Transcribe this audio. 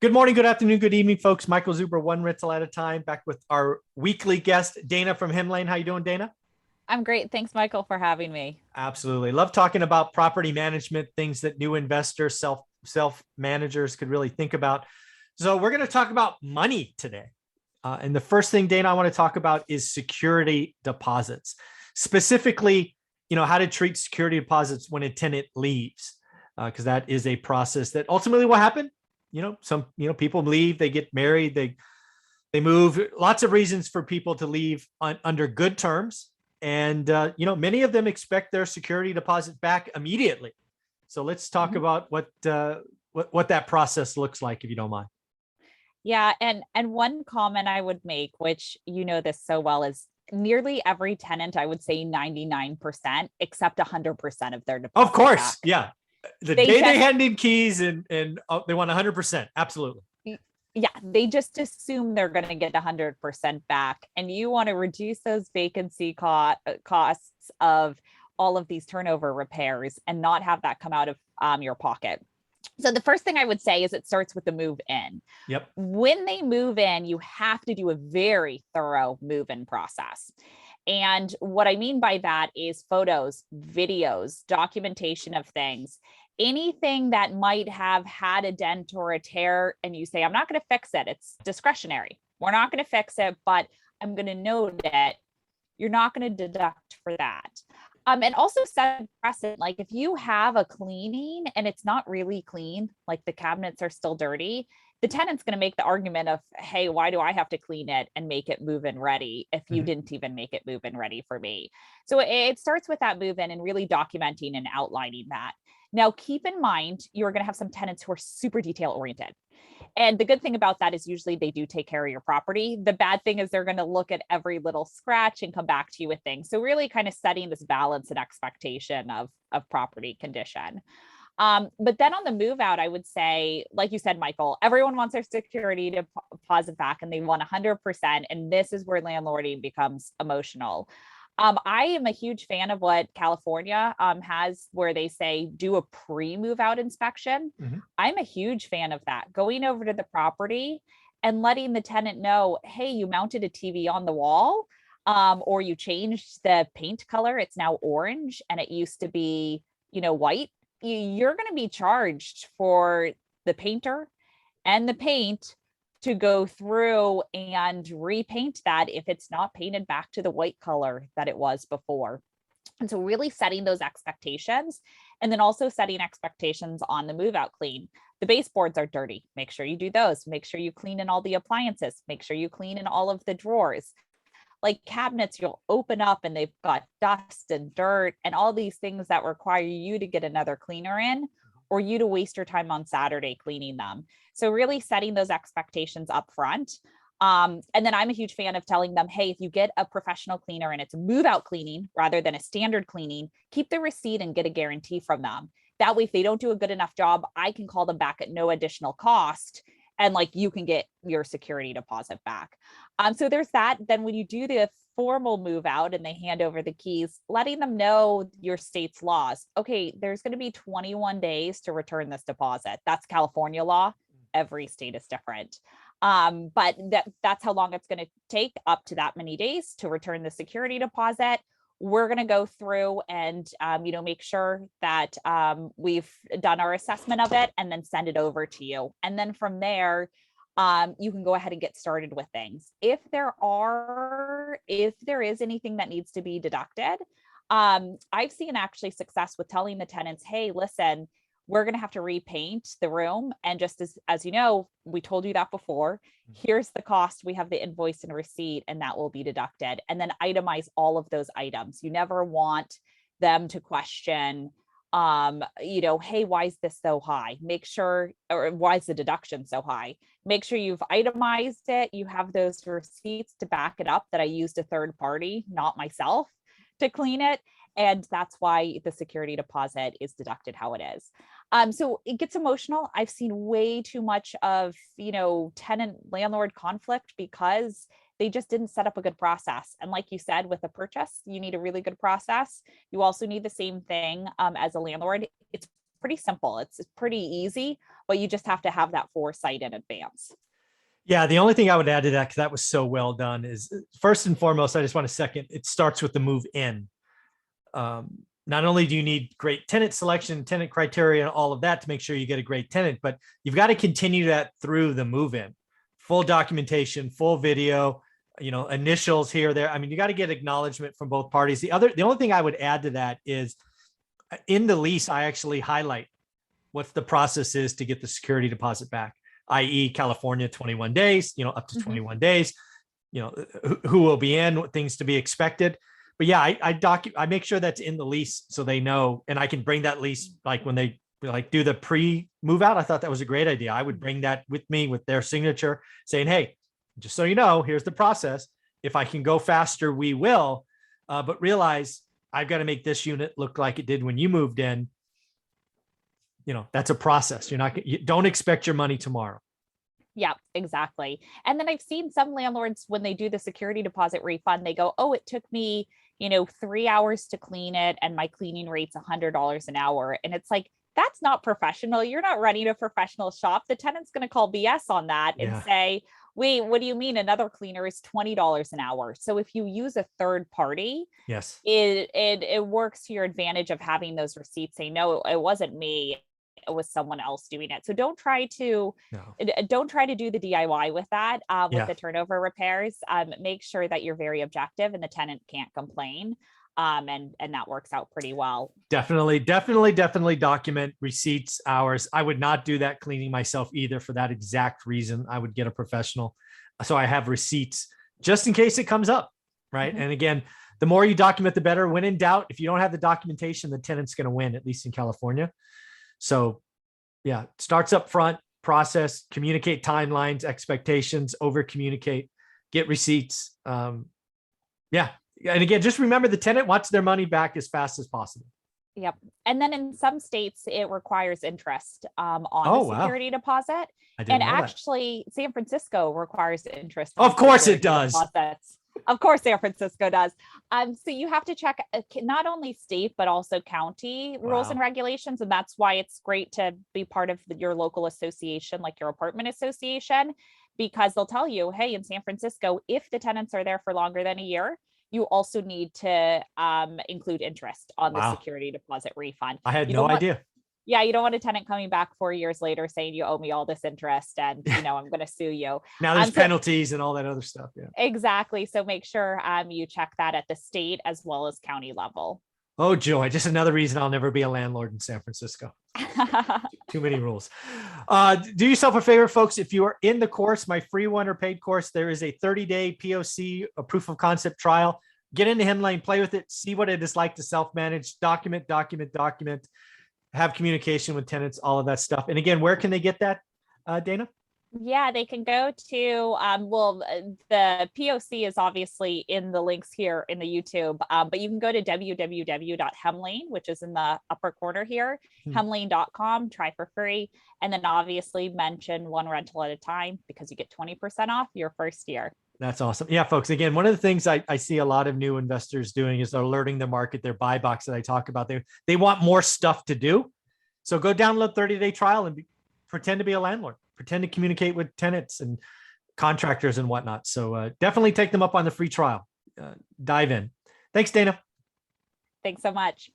Good morning, good afternoon, good evening, folks. Michael Zuber, one rental at a time, back with our weekly guest, Dana from Hemlane. How you doing, Dana? I'm great. Thanks, Michael, for having me. Absolutely. Love talking about property management, things that new investors, self managers could really think about. So we're going to talk about money today. And the first thing, Dana, I want to talk about is security deposits. Specifically, how to treat security deposits when a tenant leaves, because that is a process that ultimately will happen. Some people leave, they get married, they move. Lots of reasons for people to leave under good terms, and many of them expect their security deposit back immediately. So let's talk Mhm. about what that process looks like, if you don't mind. Yeah, and one comment I would make, which you know this so well, is nearly every tenant, I would say 99%, accept 100% of their Of deposit course, back. yeah. The They day they just hand in keys and they want 100%. Absolutely. yeah, they just assume they're going to get 100% back, and you want to reduce those vacancy costs of all of these turnover repairs and not have that come out of your pocket. So the first thing I would say is it starts with the move in. Yep. When they move in, you have to do a very thorough move in process. And what I mean by that is photos, videos, documentation of things, anything that might have had a dent or a tear, and you say, I'm not going to fix it. It's discretionary. We're not going to fix it, but I'm going to note it. You're not going to deduct for that. And also set precedent. Like if you have a cleaning and it's not really clean, like the cabinets are still dirty, the tenant's going to make the argument of, hey, why do I have to clean it and make it move in ready if you Mhm. didn't even make it move in ready for me? So it starts with that move in and really documenting and outlining that. Now, keep in mind, you're going to have some tenants who are super detail oriented. And the good thing about that is usually they do take care of your property. The bad thing is they're going to look at every little scratch and come back to you with things. So really kind of setting this balance and expectation of property condition. But then on the move out, I would say, like you said, Michael, everyone wants their security deposit back and they want 100%. And this is where landlording becomes emotional. I am a huge fan of what California has, where they say do a pre-move out inspection. Mhm. I'm a huge fan of that. Going over to the property and letting the tenant know, hey, you mounted a TV on the wall, or you changed the paint color. It's now orange, and it used to be, white. You're going to be charged for the painter and the paint to go through and repaint that if it's not painted back to the white color that it was before. And so really setting those expectations, and then also setting expectations on the move out clean. The baseboards are dirty. Make sure you do those. Make sure you clean in all the appliances. Make sure you clean in all of the drawers. Like cabinets, you'll open up and they've got dust and dirt and all these things that require you to get another cleaner in, or you to waste your time on Saturday cleaning them. So really setting those expectations up front. And then I'm a huge fan of telling them, hey, if you get a professional cleaner and it's a move out cleaning rather than a standard cleaning, keep the receipt and get a guarantee from them. That way, if they don't do a good enough job, I can call them back at no additional cost, and like you can get your security deposit back. So there's that. Then when you do the formal move out and they hand over the keys, letting them know your state's laws. Okay, there's going to be 21 days to return this deposit. That's California law. Every state is different. But that's how long it's going to take, up to that many days to return the security deposit. We're going to go through and make sure that we've done our assessment of it and then send it over to you. And then from there, you can go ahead and get started with things. If there is anything that needs to be deducted, I've seen actually success with telling the tenants, hey, listen, we're going to have to repaint the room. And just as you know, we told you that before, here's the cost. We have the invoice and receipt, and that will be deducted. And then itemize all of those items. You never want them to question, hey, why is this so high? Make sure, or why is the deduction so high? Make sure you've itemized it. You have those receipts to back it up that I used a third party, not myself, to clean it. And that's why the security deposit is deducted how it is. So it gets emotional. I've seen way too much of, tenant landlord conflict because they just didn't set up a good process. And like you said, with a purchase, you need a really good process. You also need the same thing as a landlord. It's pretty simple. It's pretty easy, but you just have to have that foresight in advance. Yeah, the only thing I would add to that, because that was so well done, is first and foremost, I just want to second, it starts with the move in. Not only do you need great tenant selection, tenant criteria, and all of that to make sure you get a great tenant, but you've got to continue that through the move in. Full documentation, full video, initials here, there. I mean, you got to get acknowledgement from both parties. The only thing I would add to that is in the lease, I actually highlight what the process is to get the security deposit back, i.e. California, 21 days, up to 21 days, who will be in, what things to be expected. But yeah, I make sure that's in the lease so they know, and I can bring that lease, like when they do the pre-move out. I thought that was a great idea. I would bring that with me with their signature saying, hey, just so you know, here's the process. If I can go faster, we will, but realize I've got to make this unit look like it did when you moved in. That's a process. You don't expect your money tomorrow. Yeah, exactly. And then I've seen some landlords, when they do the security deposit refund, they go, oh, it took me, 3 hours to clean it, and my cleaning rate's $100 an hour. And it's like, that's not professional. You're not running a professional shop. The tenant's going to call BS on that and say, wait, what do you mean another cleaner is $20 an hour? So if you use a third party, yes, it works to your advantage of having those receipts saying, no, it wasn't me. It was someone else doing it. So don't try to do the DIY with that, with the turnover repairs. Make sure that you're very objective and the tenant can't complain. And that works out pretty well. Definitely document receipts, hours. I would not do that cleaning myself either for that exact reason. I would get a professional. So I have receipts just in case it comes up. Right. And again, the more you document, the better. When in doubt, if you don't have the documentation, the tenant's going to win, at least in California. So yeah, starts up front, process, communicate timelines, expectations, over communicate, get receipts. Yeah. And again, just remember the tenant wants their money back as fast as possible. Yep. And then in some states, it requires interest on the security deposit. And actually, San Francisco requires interest. Of course it does. Deposits. Of course, San Francisco does. So you have to check not only state, but also county rules and regulations. And that's why it's great to be part of your local association, like your apartment association, because they'll tell you, hey, in San Francisco, if the tenants are there for longer than a year, you also need to include interest on the security deposit refund. I had no idea. Yeah, you don't want a tenant coming back 4 years later saying you owe me all this interest and I'm going to sue you. Now there's penalties and all that other stuff. Yeah, exactly. So make sure you check that at the state as well as county level. Oh, joy. Just another reason I'll never be a landlord in San Francisco. Too many rules. Do yourself a favor, folks. If you are in the course, my free one or paid course, there is a 30-day POC, a proof of concept trial. Get into Hemlane, play with it, see what it is like to self-manage, document, have communication with tenants, all of that stuff. And again, where can they get that, Dana? Yeah, they can go to, the POC is obviously in the links here in the YouTube, but you can go to www.hemlane, which is in the upper corner here, hemlane.com, try for free. And then obviously mention one rental at a time because you get 20% off your first year. That's awesome. Yeah, folks. Again, one of the things I see a lot of new investors doing is alerting the market, their buy box that I talk about. They want more stuff to do. So go download 30-day trial and pretend to be a landlord, pretend to communicate with tenants and contractors and whatnot. So definitely take them up on the free trial. Dive in. Thanks, Dana. Thanks so much.